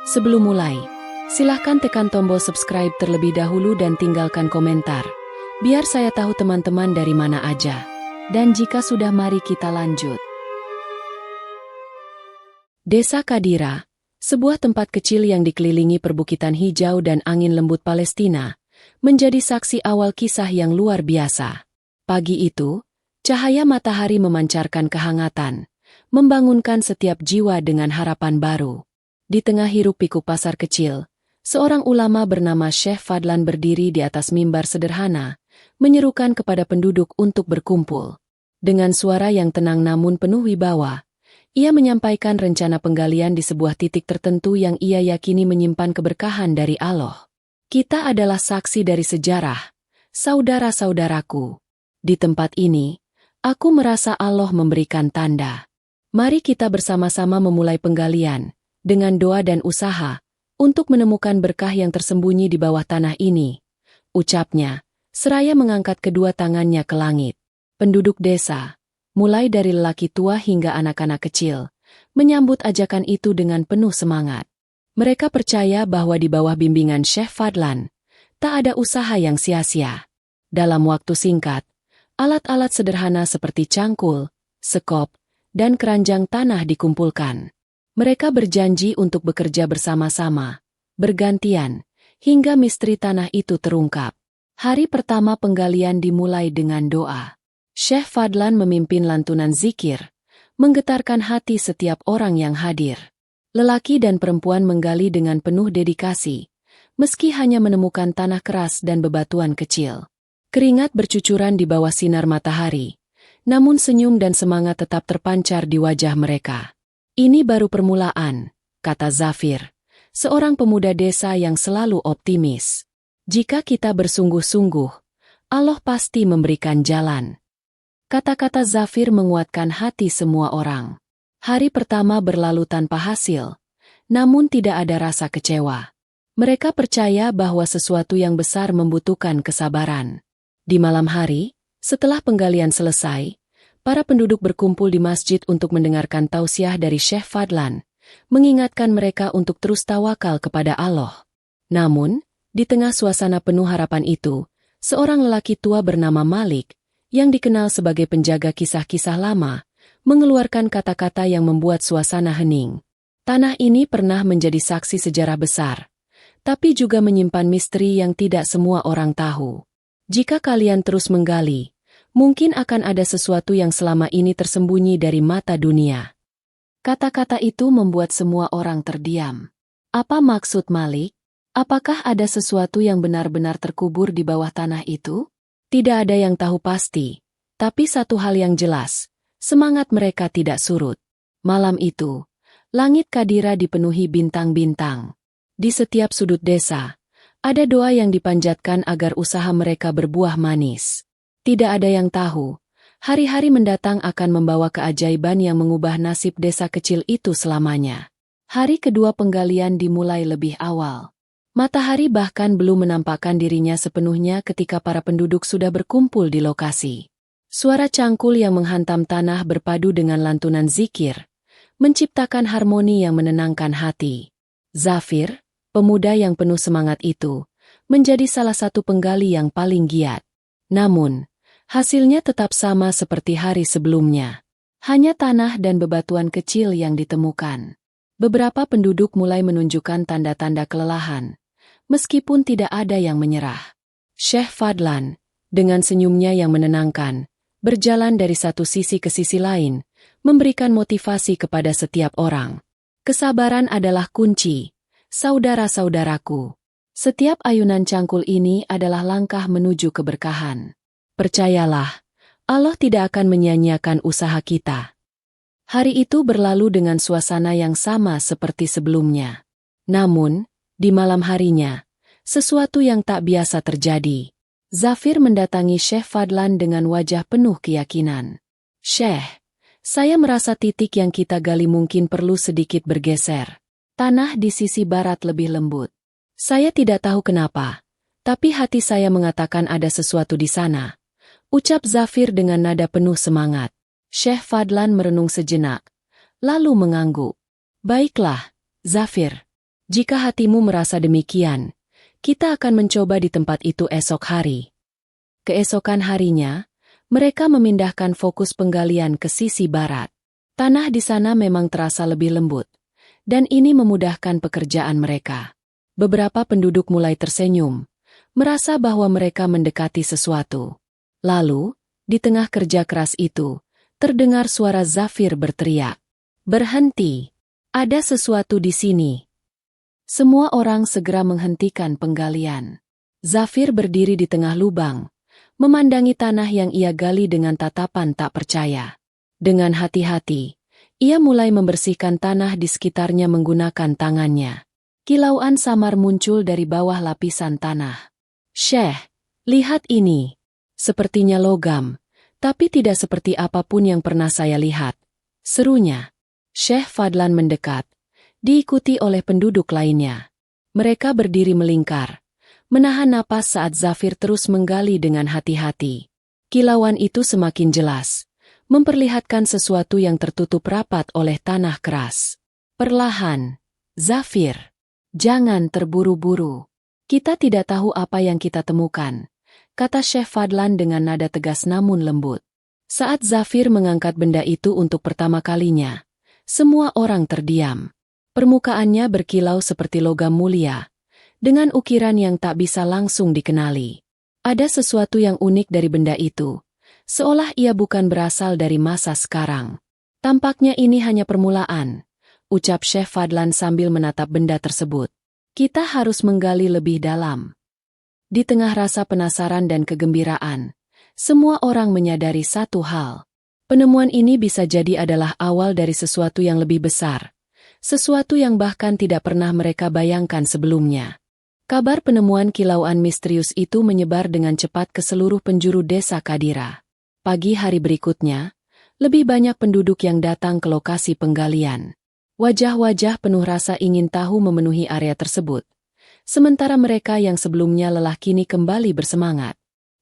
Sebelum mulai, silahkan tekan tombol subscribe terlebih dahulu dan tinggalkan komentar, biar saya tahu teman-teman dari mana aja. Dan jika sudah, mari kita lanjut. Desa Kadira, sebuah tempat kecil yang dikelilingi perbukitan hijau dan angin lembut Palestina, menjadi saksi awal kisah yang luar biasa. Pagi itu, cahaya matahari memancarkan kehangatan, membangunkan setiap jiwa dengan harapan baru. Di tengah hiruk-pikuk pasar kecil, seorang ulama bernama Syekh Fadlan berdiri di atas mimbar sederhana, menyerukan kepada penduduk untuk berkumpul. Dengan suara yang tenang namun penuh wibawa, ia menyampaikan rencana penggalian di sebuah titik tertentu yang ia yakini menyimpan keberkahan dari Allah. Kita adalah saksi dari sejarah, saudara-saudaraku. Di tempat ini, aku merasa Allah memberikan tanda. Mari kita bersama-sama memulai penggalian, dengan doa dan usaha, untuk menemukan berkah yang tersembunyi di bawah tanah ini, ucapnya, seraya mengangkat kedua tangannya ke langit. Penduduk desa, mulai dari lelaki tua hingga anak-anak kecil, menyambut ajakan itu dengan penuh semangat. Mereka percaya bahwa di bawah bimbingan Syekh Fadlan, tak ada usaha yang sia-sia. Dalam waktu singkat, alat-alat sederhana seperti cangkul, sekop, dan keranjang tanah dikumpulkan. Mereka berjanji untuk bekerja bersama-sama, bergantian, hingga misteri tanah itu terungkap. Hari pertama penggalian dimulai dengan doa. Syekh Fadlan memimpin lantunan zikir, menggetarkan hati setiap orang yang hadir. Lelaki dan perempuan menggali dengan penuh dedikasi, meski hanya menemukan tanah keras dan bebatuan kecil. Keringat bercucuran di bawah sinar matahari, namun senyum dan semangat tetap terpancar di wajah mereka. Ini baru permulaan, kata Zafir, seorang pemuda desa yang selalu optimis. Jika kita bersungguh-sungguh, Allah pasti memberikan jalan. Kata-kata Zafir menguatkan hati semua orang. Hari pertama berlalu tanpa hasil, namun tidak ada rasa kecewa. Mereka percaya bahwa sesuatu yang besar membutuhkan kesabaran. Di malam hari, setelah penggalian selesai, para penduduk berkumpul di masjid untuk mendengarkan tausiah dari Syekh Fadlan, mengingatkan mereka untuk terus tawakal kepada Allah. Namun, di tengah suasana penuh harapan itu, seorang lelaki tua bernama Malik, yang dikenal sebagai penjaga kisah-kisah lama, mengeluarkan kata-kata yang membuat suasana hening. Tanah ini pernah menjadi saksi sejarah besar, tapi juga menyimpan misteri yang tidak semua orang tahu. Jika kalian terus menggali, mungkin akan ada sesuatu yang selama ini tersembunyi dari mata dunia. Kata-kata itu membuat semua orang terdiam. Apa maksud Malik? Apakah ada sesuatu yang benar-benar terkubur di bawah tanah itu? Tidak ada yang tahu pasti, tapi satu hal yang jelas, semangat mereka tidak surut. Malam itu, langit Kadira dipenuhi bintang-bintang. Di setiap sudut desa, ada doa yang dipanjatkan agar usaha mereka berbuah manis. Tidak ada yang tahu, hari-hari mendatang akan membawa keajaiban yang mengubah nasib desa kecil itu selamanya. Hari kedua penggalian dimulai lebih awal. Matahari bahkan belum menampakkan dirinya sepenuhnya ketika para penduduk sudah berkumpul di lokasi. Suara cangkul yang menghantam tanah berpadu dengan lantunan zikir, menciptakan harmoni yang menenangkan hati. Zafir, pemuda yang penuh semangat itu, menjadi salah satu penggali yang paling giat. Namun, hasilnya tetap sama seperti hari sebelumnya. Hanya tanah dan bebatuan kecil yang ditemukan. Beberapa penduduk mulai menunjukkan tanda-tanda kelelahan, meskipun tidak ada yang menyerah. Syekh Fadlan, dengan senyumnya yang menenangkan, berjalan dari satu sisi ke sisi lain, memberikan motivasi kepada setiap orang. Kesabaran adalah kunci, saudara-saudaraku. Setiap ayunan cangkul ini adalah langkah menuju keberkahan. Percayalah, Allah tidak akan menyia-nyiakan usaha kita. Hari itu berlalu dengan suasana yang sama seperti sebelumnya. Namun, di malam harinya, sesuatu yang tak biasa terjadi. Zafir mendatangi Syekh Fadlan dengan wajah penuh keyakinan. Syekh, saya merasa titik yang kita gali mungkin perlu sedikit bergeser. Tanah di sisi barat lebih lembut. Saya tidak tahu kenapa, tapi hati saya mengatakan ada sesuatu di sana. Ucap Zafir dengan nada penuh semangat. Syekh Fadlan merenung sejenak, lalu mengangguk. Baiklah, Zafir. Jika hatimu merasa demikian, kita akan mencoba di tempat itu esok hari. Keesokan harinya, mereka memindahkan fokus penggalian ke sisi barat. Tanah di sana memang terasa lebih lembut, dan ini memudahkan pekerjaan mereka. Beberapa penduduk mulai tersenyum, merasa bahwa mereka mendekati sesuatu. Lalu, di tengah kerja keras itu, terdengar suara Zafir berteriak, "Berhenti! Ada sesuatu di sini!" Semua orang segera menghentikan penggalian. Zafir berdiri di tengah lubang, memandangi tanah yang ia gali dengan tatapan tak percaya. Dengan hati-hati, ia mulai membersihkan tanah di sekitarnya menggunakan tangannya. Kilauan samar muncul dari bawah lapisan tanah. "Syekh, lihat ini. Sepertinya logam, tapi tidak seperti apapun yang pernah saya lihat," serunya. Syekh Fadlan mendekat, diikuti oleh penduduk lainnya. Mereka berdiri melingkar, menahan napas saat Zafir terus menggali dengan hati-hati. Kilauan itu semakin jelas, memperlihatkan sesuatu yang tertutup rapat oleh tanah keras. "Perlahan, Zafir. Jangan terburu-buru. Kita tidak tahu apa yang kita temukan," kata Syekh Fadlan dengan nada tegas namun lembut. Saat Zafir mengangkat benda itu untuk pertama kalinya, semua orang terdiam. Permukaannya berkilau seperti logam mulia, dengan ukiran yang tak bisa langsung dikenali. Ada sesuatu yang unik dari benda itu, seolah ia bukan berasal dari masa sekarang. "Tampaknya ini hanya permulaan," ucap Syekh Fadlan sambil menatap benda tersebut. "Kita harus menggali lebih dalam." Di tengah rasa penasaran dan kegembiraan, semua orang menyadari satu hal. Penemuan ini bisa jadi adalah awal dari sesuatu yang lebih besar, sesuatu yang bahkan tidak pernah mereka bayangkan sebelumnya. Kabar penemuan kilauan misterius itu menyebar dengan cepat ke seluruh penjuru desa Kadira. Pagi hari berikutnya, lebih banyak penduduk yang datang ke lokasi penggalian. Wajah-wajah penuh rasa ingin tahu memenuhi area tersebut, sementara mereka yang sebelumnya lelah kini kembali bersemangat.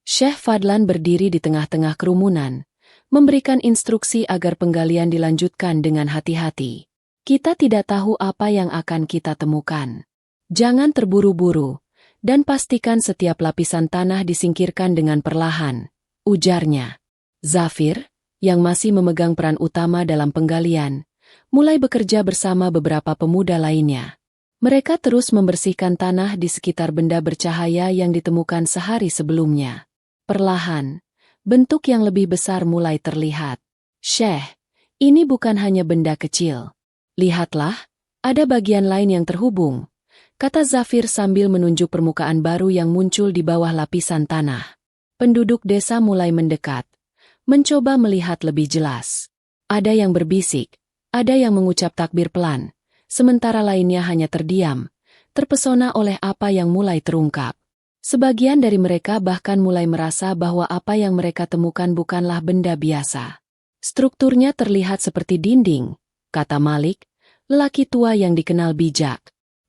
Syekh Fadlan berdiri di tengah-tengah kerumunan, memberikan instruksi agar penggalian dilanjutkan dengan hati-hati. "Kita tidak tahu apa yang akan kita temukan. Jangan terburu-buru, dan pastikan setiap lapisan tanah disingkirkan dengan perlahan," ujarnya. Zafir, yang masih memegang peran utama dalam penggalian, mulai bekerja bersama beberapa pemuda lainnya. Mereka terus membersihkan tanah di sekitar benda bercahaya yang ditemukan sehari sebelumnya. Perlahan, bentuk yang lebih besar mulai terlihat. "Syekh, ini bukan hanya benda kecil. Lihatlah, ada bagian lain yang terhubung," kata Zafir sambil menunjuk permukaan baru yang muncul di bawah lapisan tanah. Penduduk desa mulai mendekat, mencoba melihat lebih jelas. Ada yang berbisik, ada yang mengucap takbir pelan, sementara lainnya hanya terdiam, terpesona oleh apa yang mulai terungkap. Sebagian dari mereka bahkan mulai merasa bahwa apa yang mereka temukan bukanlah benda biasa. "Strukturnya terlihat seperti dinding," kata Malik, lelaki tua yang dikenal bijak.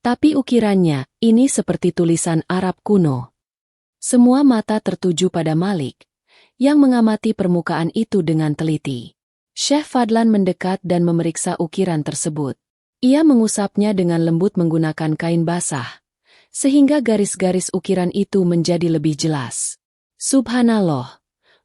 "Tapi ukirannya, ini seperti tulisan Arab kuno." Semua mata tertuju pada Malik, yang mengamati permukaan itu dengan teliti. Syekh Fadlan mendekat dan memeriksa ukiran tersebut. Ia mengusapnya dengan lembut menggunakan kain basah, sehingga garis-garis ukiran itu menjadi lebih jelas. "Subhanallah,"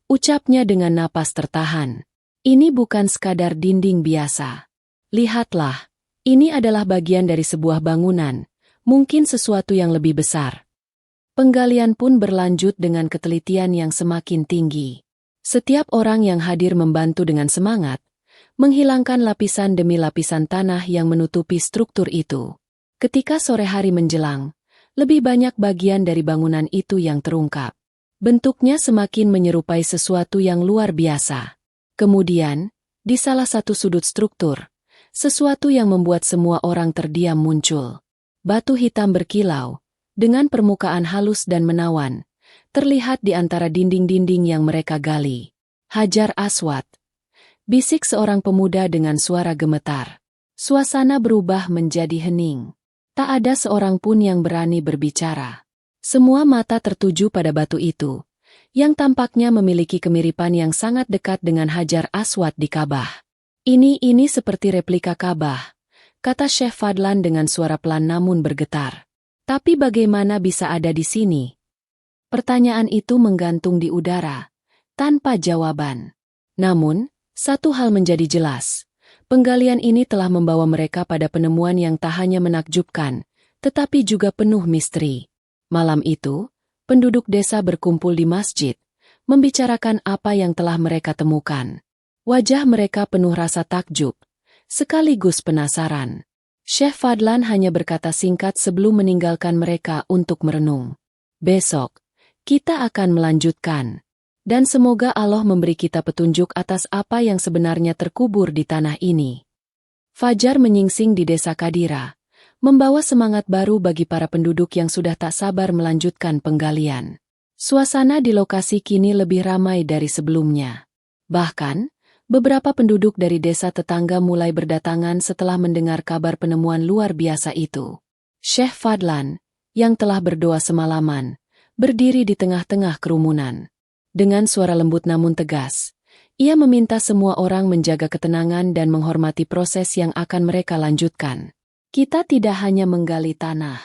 ucapnya dengan napas tertahan. "Ini bukan sekadar dinding biasa. Lihatlah, ini adalah bagian dari sebuah bangunan, mungkin sesuatu yang lebih besar." Penggalian pun berlanjut dengan ketelitian yang semakin tinggi. Setiap orang yang hadir membantu dengan semangat, menghilangkan lapisan demi lapisan tanah yang menutupi struktur itu. Ketika sore hari menjelang, lebih banyak bagian dari bangunan itu yang terungkap. Bentuknya semakin menyerupai sesuatu yang luar biasa. Kemudian, di salah satu sudut struktur, sesuatu yang membuat semua orang terdiam muncul. Batu hitam berkilau, dengan permukaan halus dan menawan, terlihat di antara dinding-dinding yang mereka gali. "Hajar Aswad," bisik seorang pemuda dengan suara gemetar. Suasana berubah menjadi hening. Tak ada seorang pun yang berani berbicara. Semua mata tertuju pada batu itu, yang tampaknya memiliki kemiripan yang sangat dekat dengan Hajar Aswad di Ka'bah. Ini seperti replika Ka'bah, kata Syekh Fadlan dengan suara pelan namun bergetar. Tapi bagaimana bisa ada di sini? Pertanyaan itu menggantung di udara, tanpa jawaban. Namun, satu hal menjadi jelas. Penggalian ini telah membawa mereka pada penemuan yang tak hanya menakjubkan, tetapi juga penuh misteri. Malam itu, penduduk desa berkumpul di masjid, membicarakan apa yang telah mereka temukan. Wajah mereka penuh rasa takjub, sekaligus penasaran. Syekh Fadlan hanya berkata singkat sebelum meninggalkan mereka untuk merenung. Besok, kita akan melanjutkan. Dan semoga Allah memberi kita petunjuk atas apa yang sebenarnya terkubur di tanah ini. Fajar menyingsing di desa Kadira, membawa semangat baru bagi para penduduk yang sudah tak sabar melanjutkan penggalian. Suasana di lokasi kini lebih ramai dari sebelumnya. Bahkan, beberapa penduduk dari desa tetangga mulai berdatangan setelah mendengar kabar penemuan luar biasa itu. Syekh Fadlan, yang telah berdoa semalaman, berdiri di tengah-tengah kerumunan. Dengan suara lembut namun tegas, ia meminta semua orang menjaga ketenangan dan menghormati proses yang akan mereka lanjutkan. Kita tidak hanya menggali tanah.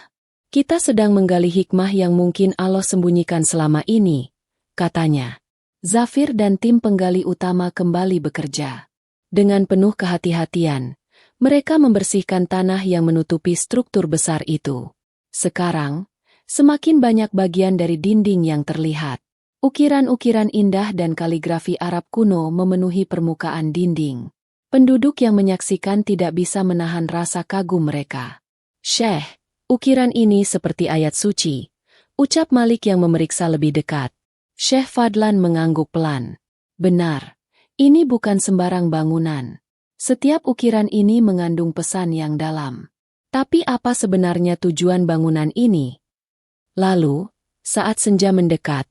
Kita sedang menggali hikmah yang mungkin Allah sembunyikan selama ini, katanya. Zafir dan tim penggali utama kembali bekerja. Dengan penuh kehati-hatian, mereka membersihkan tanah yang menutupi struktur besar itu. Sekarang, semakin banyak bagian dari dinding yang terlihat. Ukiran-ukiran indah dan kaligrafi Arab kuno memenuhi permukaan dinding. Penduduk yang menyaksikan tidak bisa menahan rasa kagum mereka. Syekh, ukiran ini seperti ayat suci, ucap Malik yang memeriksa lebih dekat. Syekh Fadlan mengangguk pelan. Benar, ini bukan sembarang bangunan. Setiap ukiran ini mengandung pesan yang dalam. Tapi apa sebenarnya tujuan bangunan ini? Lalu, saat senja mendekat,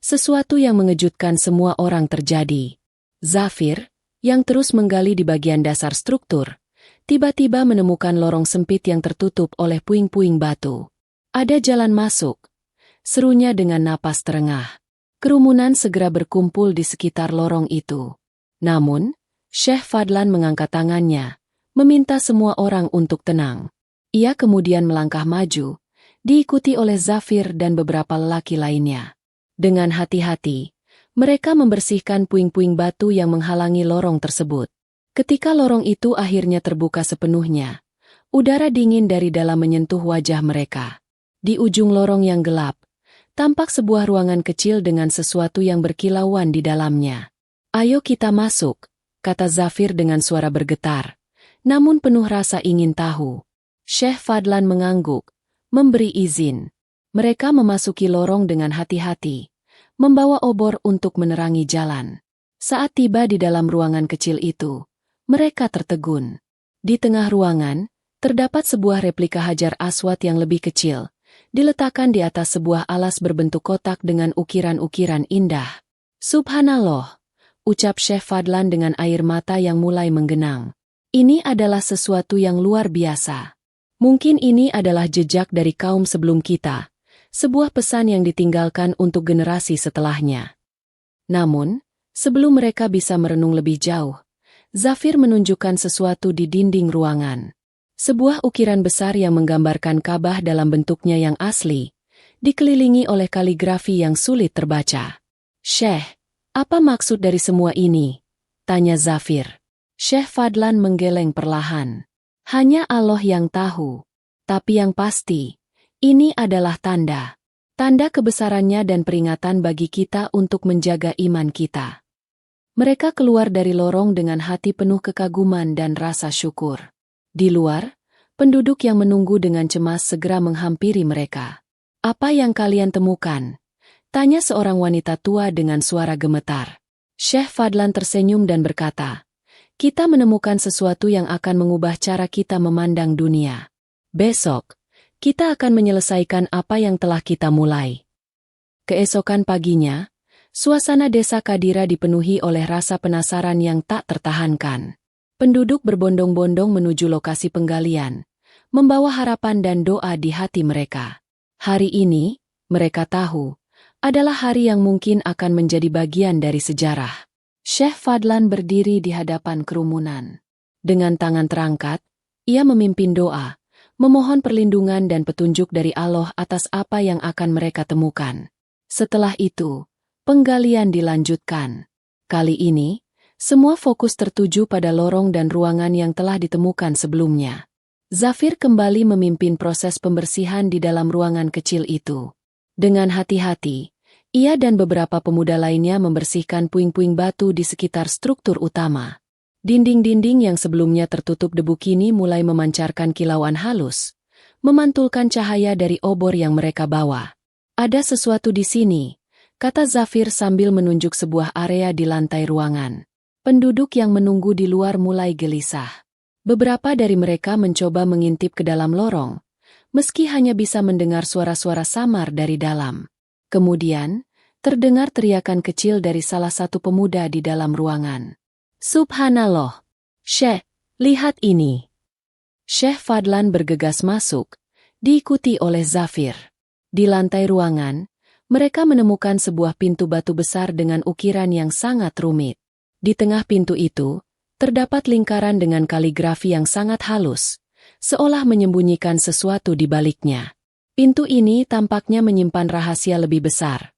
sesuatu yang mengejutkan semua orang terjadi. Zafir, yang terus menggali di bagian dasar struktur, tiba-tiba menemukan lorong sempit yang tertutup oleh puing-puing batu. Ada jalan masuk, serunya dengan napas terengah. Kerumunan segera berkumpul di sekitar lorong itu. Namun, Syekh Fadlan mengangkat tangannya, meminta semua orang untuk tenang. Ia kemudian melangkah maju, diikuti oleh Zafir dan beberapa lelaki lainnya. Dengan hati-hati, mereka membersihkan puing-puing batu yang menghalangi lorong tersebut. Ketika lorong itu akhirnya terbuka sepenuhnya, udara dingin dari dalam menyentuh wajah mereka. Di ujung lorong yang gelap, tampak sebuah ruangan kecil dengan sesuatu yang berkilauan di dalamnya. "Ayo kita masuk," kata Zafir dengan suara bergetar, namun penuh rasa ingin tahu. Syekh Fadlan mengangguk, memberi izin. Mereka memasuki lorong dengan hati-hati, membawa obor untuk menerangi jalan. Saat tiba di dalam ruangan kecil itu, mereka tertegun. Di tengah ruangan, terdapat sebuah replika Hajar Aswad yang lebih kecil, diletakkan di atas sebuah alas berbentuk kotak dengan ukiran-ukiran indah. "Subhanallah," ucap Syekh Fadlan dengan air mata yang mulai menggenang. "Ini adalah sesuatu yang luar biasa. Mungkin ini adalah jejak dari kaum sebelum kita. Sebuah pesan yang ditinggalkan untuk generasi setelahnya." Namun, sebelum mereka bisa merenung lebih jauh, Zafir menunjukkan sesuatu di dinding ruangan. Sebuah ukiran besar yang menggambarkan Ka'bah dalam bentuknya yang asli, dikelilingi oleh kaligrafi yang sulit terbaca. "Syekh, apa maksud dari semua ini?" tanya Zafir. Syekh Fadlan menggeleng perlahan. "Hanya Allah yang tahu. Tapi yang pasti, ini adalah tanda kebesarannya dan peringatan bagi kita untuk menjaga iman kita." Mereka keluar dari lorong dengan hati penuh kekaguman dan rasa syukur. Di luar, penduduk yang menunggu dengan cemas segera menghampiri mereka. "Apa yang kalian temukan?" tanya seorang wanita tua dengan suara gemetar. Syekh Fadlan tersenyum dan berkata, "Kita menemukan sesuatu yang akan mengubah cara kita memandang dunia. Besok, kita akan menyelesaikan apa yang telah kita mulai." Keesokan paginya, suasana desa Kadira dipenuhi oleh rasa penasaran yang tak tertahankan. Penduduk berbondong-bondong menuju lokasi penggalian, membawa harapan dan doa di hati mereka. Hari ini, mereka tahu, adalah hari yang mungkin akan menjadi bagian dari sejarah. Syekh Fadlan berdiri di hadapan kerumunan. Dengan tangan terangkat, Ia memimpin doa, memohon perlindungan dan petunjuk dari Allah atas apa yang akan mereka temukan. Setelah itu, penggalian dilanjutkan. Kali ini, semua fokus tertuju pada lorong dan ruangan yang telah ditemukan sebelumnya. Zafir kembali memimpin proses pembersihan di dalam ruangan kecil itu. Dengan hati-hati, ia dan beberapa pemuda lainnya membersihkan puing-puing batu di sekitar struktur utama. Dinding-dinding yang sebelumnya tertutup debu kini mulai memancarkan kilauan halus, memantulkan cahaya dari obor yang mereka bawa. Ada sesuatu di sini, kata Zafir sambil menunjuk sebuah area di lantai ruangan. Penduduk yang menunggu di luar mulai gelisah. Beberapa dari mereka mencoba mengintip ke dalam lorong, meski hanya bisa mendengar suara-suara samar dari dalam. Kemudian, terdengar teriakan kecil dari salah satu pemuda di dalam ruangan. Subhanallah. Syekh, lihat ini. Syekh Fadlan bergegas masuk, diikuti oleh Zafir. Di lantai ruangan, mereka menemukan sebuah pintu batu besar dengan ukiran yang sangat rumit. Di tengah pintu itu, terdapat lingkaran dengan kaligrafi yang sangat halus, seolah menyembunyikan sesuatu di baliknya. Pintu ini tampaknya menyimpan rahasia lebih besar,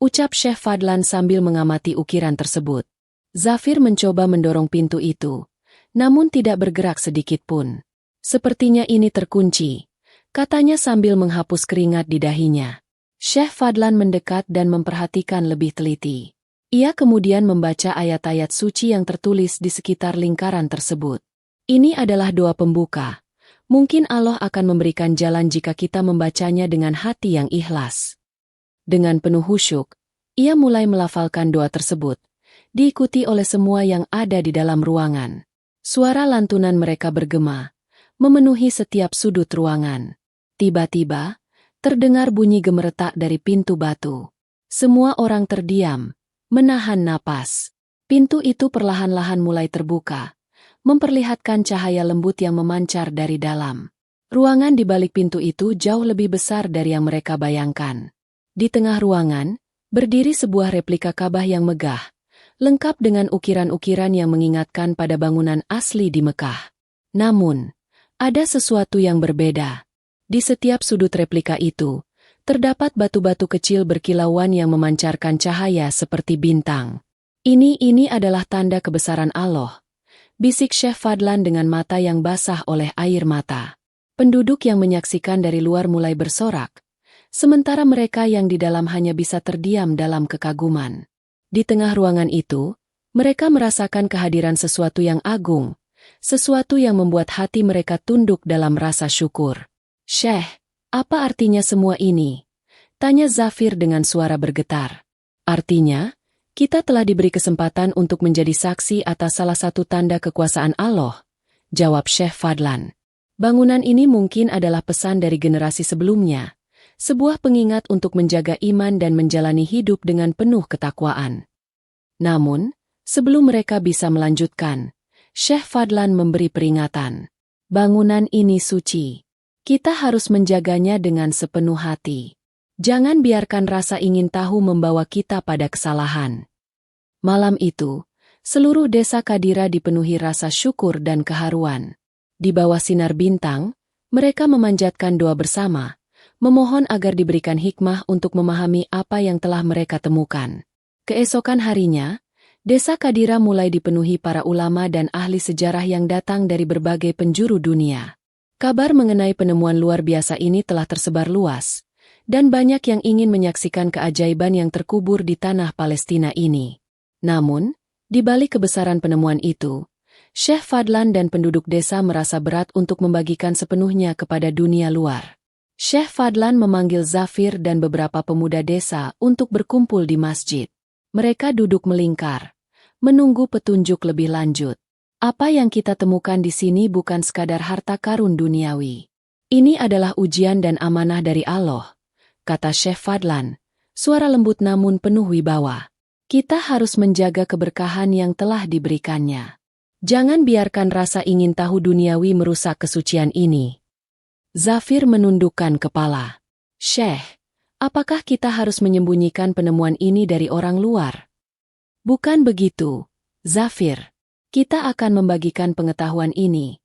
ucap Syekh Fadlan sambil mengamati ukiran tersebut. Zafir mencoba mendorong pintu itu, namun tidak bergerak sedikit pun. Sepertinya ini terkunci, katanya sambil menghapus keringat di dahinya. Syekh Fadlan mendekat dan memperhatikan lebih teliti. Ia kemudian membaca ayat-ayat suci yang tertulis di sekitar lingkaran tersebut. Ini adalah doa pembuka. Mungkin Allah akan memberikan jalan jika kita membacanya dengan hati yang ikhlas. Dengan penuh khusyuk, ia mulai melafalkan doa tersebut, diikuti oleh semua yang ada di dalam ruangan. Suara lantunan mereka bergema, memenuhi setiap sudut ruangan. Tiba-tiba, terdengar bunyi gemeretak dari pintu batu. Semua orang terdiam, menahan napas. Pintu itu perlahan-lahan mulai terbuka, memperlihatkan cahaya lembut yang memancar dari dalam. Ruangan di balik pintu itu jauh lebih besar dari yang mereka bayangkan. Di tengah ruangan, berdiri sebuah replika Ka'bah yang megah, lengkap dengan ukiran-ukiran yang mengingatkan pada bangunan asli di Mekah. Namun, ada sesuatu yang berbeda. Di setiap sudut replika itu, terdapat batu-batu kecil berkilauan yang memancarkan cahaya seperti bintang. Ini adalah tanda kebesaran Allah, bisik Syekh Fadlan dengan mata yang basah oleh air mata. Penduduk yang menyaksikan dari luar mulai bersorak, sementara mereka yang di dalam hanya bisa terdiam dalam kekaguman. Di tengah ruangan itu, mereka merasakan kehadiran sesuatu yang agung, sesuatu yang membuat hati mereka tunduk dalam rasa syukur. Syekh, apa artinya semua ini? Tanya Zafir dengan suara bergetar. Artinya, kita telah diberi kesempatan untuk menjadi saksi atas salah satu tanda kekuasaan Allah, jawab Syekh Fadlan. Bangunan ini mungkin adalah pesan dari generasi sebelumnya, sebuah pengingat untuk menjaga iman dan menjalani hidup dengan penuh ketakwaan. Namun, sebelum mereka bisa melanjutkan, Syekh Fadlan memberi peringatan. Bangunan ini suci. Kita harus menjaganya dengan sepenuh hati. Jangan biarkan rasa ingin tahu membawa kita pada kesalahan. Malam itu, seluruh desa Kadira dipenuhi rasa syukur dan keharuan. Di bawah sinar bintang, mereka memanjatkan doa bersama, memohon agar diberikan hikmah untuk memahami apa yang telah mereka temukan. Keesokan harinya, desa Kadira mulai dipenuhi para ulama dan ahli sejarah yang datang dari berbagai penjuru dunia. Kabar mengenai penemuan luar biasa ini telah tersebar luas, dan banyak yang ingin menyaksikan keajaiban yang terkubur di tanah Palestina ini. Namun, di balik kebesaran penemuan itu, Syekh Fadlan dan penduduk desa merasa berat untuk membagikan sepenuhnya kepada dunia luar. Syekh Fadlan memanggil Zafir dan beberapa pemuda desa untuk berkumpul di masjid. Mereka duduk melingkar, menunggu petunjuk lebih lanjut. Apa yang kita temukan di sini bukan sekadar harta karun duniawi. Ini adalah ujian dan amanah dari Allah, kata Syekh Fadlan, suara lembut namun penuh wibawa. Kita harus menjaga keberkahan yang telah diberikannya. Jangan biarkan rasa ingin tahu duniawi merusak kesucian ini. Zafir menundukkan kepala. Syekh, apakah kita harus menyembunyikan penemuan ini dari orang luar? Bukan begitu, Zafir. Kita akan membagikan pengetahuan ini,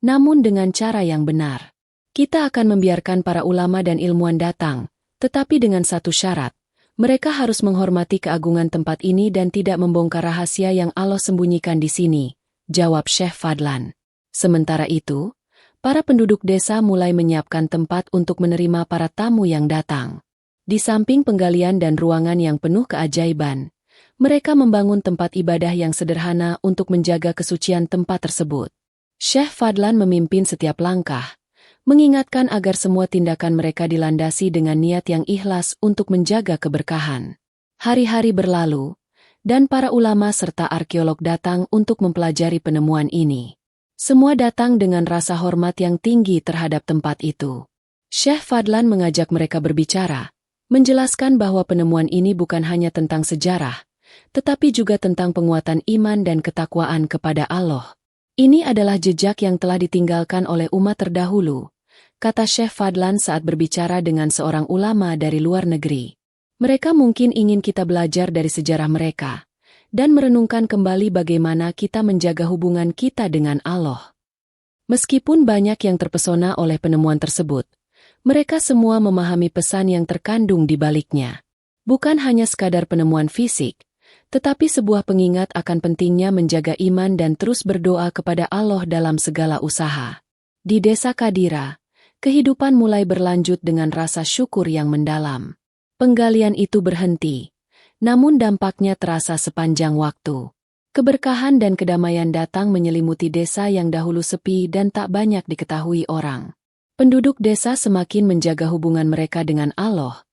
namun dengan cara yang benar. Kita akan membiarkan para ulama dan ilmuwan datang, tetapi dengan satu syarat. Mereka harus menghormati keagungan tempat ini dan tidak membongkar rahasia yang Allah sembunyikan di sini, jawab Syekh Fadlan. Sementara itu, para penduduk desa mulai menyiapkan tempat untuk menerima para tamu yang datang. Di samping penggalian dan ruangan yang penuh keajaiban, mereka membangun tempat ibadah yang sederhana untuk menjaga kesucian tempat tersebut. Syekh Fadlan memimpin setiap langkah, mengingatkan agar semua tindakan mereka dilandasi dengan niat yang ikhlas untuk menjaga keberkahan. Hari-hari berlalu, dan para ulama serta arkeolog datang untuk mempelajari penemuan ini. Semua datang dengan rasa hormat yang tinggi terhadap tempat itu. Syekh Fadlan mengajak mereka berbicara, menjelaskan bahwa penemuan ini bukan hanya tentang sejarah, tetapi juga tentang penguatan iman dan ketakwaan kepada Allah. Ini adalah jejak yang telah ditinggalkan oleh umat terdahulu, kata Syekh Fadlan saat berbicara dengan seorang ulama dari luar negeri. Mereka mungkin ingin kita belajar dari sejarah mereka, dan merenungkan kembali bagaimana kita menjaga hubungan kita dengan Allah. Meskipun banyak yang terpesona oleh penemuan tersebut, mereka semua memahami pesan yang terkandung di baliknya. Bukan hanya sekadar penemuan fisik, tetapi sebuah pengingat akan pentingnya menjaga iman dan terus berdoa kepada Allah dalam segala usaha. Di desa Kadira, kehidupan mulai berlanjut dengan rasa syukur yang mendalam. Penggalian itu berhenti, namun dampaknya terasa sepanjang waktu. Keberkahan dan kedamaian datang menyelimuti desa yang dahulu sepi dan tak banyak diketahui orang. Penduduk desa semakin menjaga hubungan mereka dengan Allah,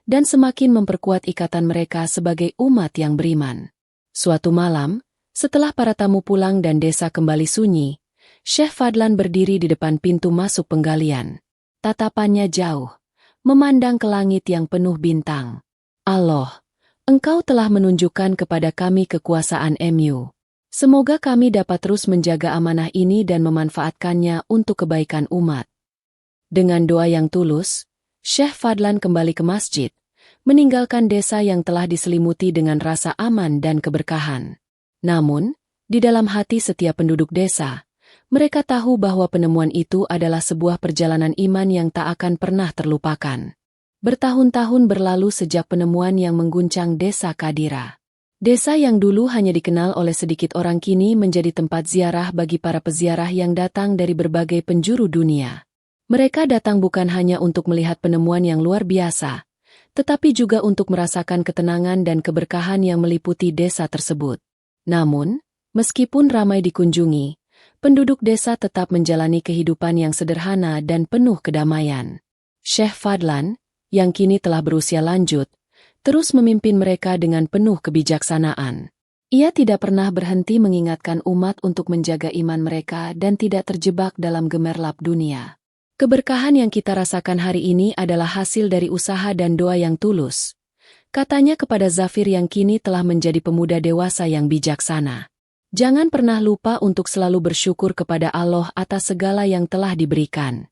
dan semakin memperkuat ikatan mereka sebagai umat yang beriman. Suatu malam, setelah para tamu pulang dan desa kembali sunyi, Syekh Fadlan berdiri di depan pintu masuk penggalian. Tatapannya jauh, memandang ke langit yang penuh bintang. Allah, Engkau telah menunjukkan kepada kami kekuasaan MU. Semoga kami dapat terus menjaga amanah ini dan memanfaatkannya untuk kebaikan umat. Dengan doa yang tulus, Syekh Fadlan kembali ke masjid, meninggalkan desa yang telah diselimuti dengan rasa aman dan keberkahan. Namun, di dalam hati setiap penduduk desa, mereka tahu bahwa penemuan itu adalah sebuah perjalanan iman yang tak akan pernah terlupakan. Bertahun-tahun berlalu sejak penemuan yang mengguncang desa Kadira. Desa yang dulu hanya dikenal oleh sedikit orang kini menjadi tempat ziarah bagi para peziarah yang datang dari berbagai penjuru dunia. Mereka datang bukan hanya untuk melihat penemuan yang luar biasa, tetapi juga untuk merasakan ketenangan dan keberkahan yang meliputi desa tersebut. Namun, meskipun ramai dikunjungi, penduduk desa tetap menjalani kehidupan yang sederhana dan penuh kedamaian. Syekh Fadlan, yang kini telah berusia lanjut, terus memimpin mereka dengan penuh kebijaksanaan. Ia tidak pernah berhenti mengingatkan umat untuk menjaga iman mereka dan tidak terjebak dalam gemerlap dunia. Keberkahan yang kita rasakan hari ini adalah hasil dari usaha dan doa yang tulus, katanya kepada Zafir yang kini telah menjadi pemuda dewasa yang bijaksana. Jangan pernah lupa untuk selalu bersyukur kepada Allah atas segala yang telah diberikan.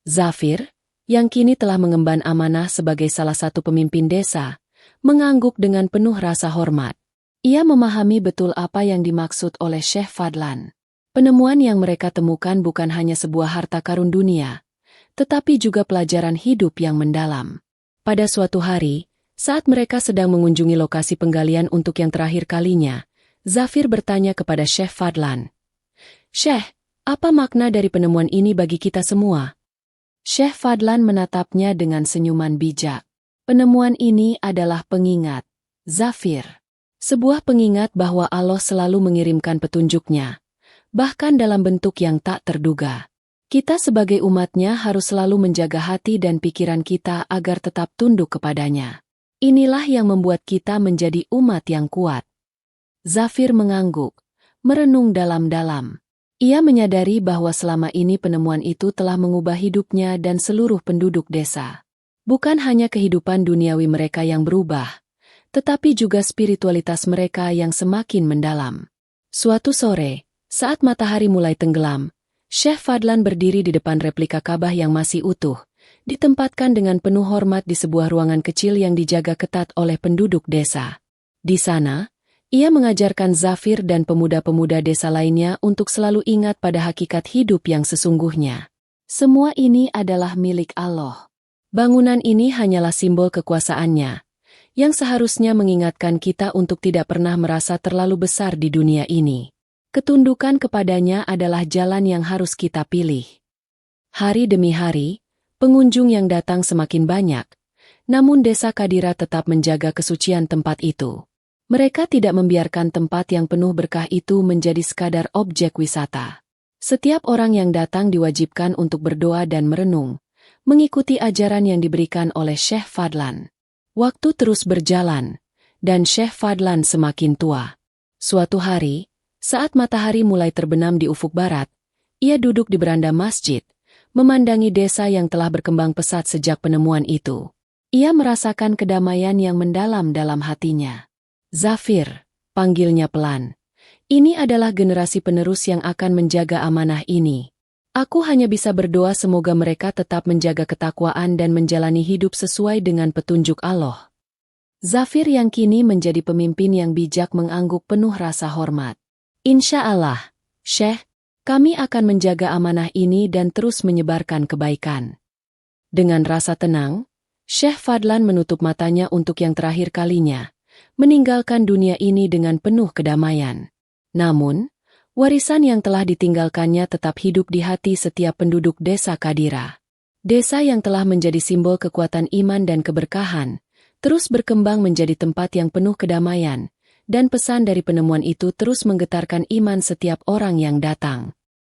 Zafir, yang kini telah mengemban amanah sebagai salah satu pemimpin desa, mengangguk dengan penuh rasa hormat. Ia memahami betul apa yang dimaksud oleh Syekh Fadlan. Penemuan yang mereka temukan bukan hanya sebuah harta karun dunia, tetapi juga pelajaran hidup yang mendalam. Pada suatu hari, saat mereka sedang mengunjungi lokasi penggalian untuk yang terakhir kalinya, Zafir bertanya kepada Syekh Fadlan, "Syekh, apa makna dari penemuan ini bagi kita semua?" Syekh Fadlan menatapnya dengan senyuman bijak. "Penemuan ini adalah pengingat, Zafir. Sebuah pengingat bahwa Allah selalu mengirimkan petunjuknya, bahkan dalam bentuk yang tak terduga. Kita sebagai umatnya harus selalu menjaga hati dan pikiran kita agar tetap tunduk kepadanya. Inilah yang membuat kita menjadi umat yang kuat." Zafir mengangguk, merenung dalam-dalam. Ia menyadari bahwa selama ini penemuan itu telah mengubah hidupnya dan seluruh penduduk desa. Bukan hanya kehidupan duniawi mereka yang berubah, tetapi juga spiritualitas mereka yang semakin mendalam. Suatu sore, saat matahari mulai tenggelam, Syekh Fadlan berdiri di depan replika Ka'bah yang masih utuh, ditempatkan dengan penuh hormat di sebuah ruangan kecil yang dijaga ketat oleh penduduk desa. Di sana, Ia mengajarkan Zafir dan pemuda-pemuda desa lainnya untuk selalu ingat pada hakikat hidup yang sesungguhnya. Semua ini adalah milik Allah. Bangunan ini hanyalah simbol kekuasaannya, yang seharusnya mengingatkan kita untuk tidak pernah merasa terlalu besar di dunia ini. Ketundukan kepadanya adalah jalan yang harus kita pilih. Hari demi hari, pengunjung yang datang semakin banyak, namun Desa Kadira tetap menjaga kesucian tempat itu. Mereka tidak membiarkan tempat yang penuh berkah itu menjadi sekadar objek wisata. Setiap orang yang datang diwajibkan untuk berdoa dan merenung, mengikuti ajaran yang diberikan oleh Syekh Fadlan. Waktu terus berjalan, dan Syekh Fadlan semakin tua. Suatu hari, saat matahari mulai terbenam di ufuk barat, ia duduk di beranda masjid, memandangi desa yang telah berkembang pesat sejak penemuan itu. Ia merasakan kedamaian yang mendalam dalam hatinya. Zafir, panggilnya pelan. Ini adalah generasi penerus yang akan menjaga amanah ini. Aku hanya bisa berdoa semoga mereka tetap menjaga ketakwaan dan menjalani hidup sesuai dengan petunjuk Allah. Zafir yang kini menjadi pemimpin yang bijak mengangguk penuh rasa hormat. Insya Allah, Syekh, kami akan menjaga amanah ini dan terus menyebarkan kebaikan. Dengan rasa tenang, Syekh Fadlan menutup matanya untuk yang terakhir kalinya, meninggalkan dunia ini dengan penuh kedamaian. Namun, warisan yang telah ditinggalkannya tetap hidup di hati setiap penduduk Desa Kadira. Desa yang telah menjadi simbol kekuatan iman dan keberkahan, terus berkembang menjadi tempat yang penuh kedamaian, dan pesan dari penemuan itu terus menggetarkan iman setiap orang yang datang.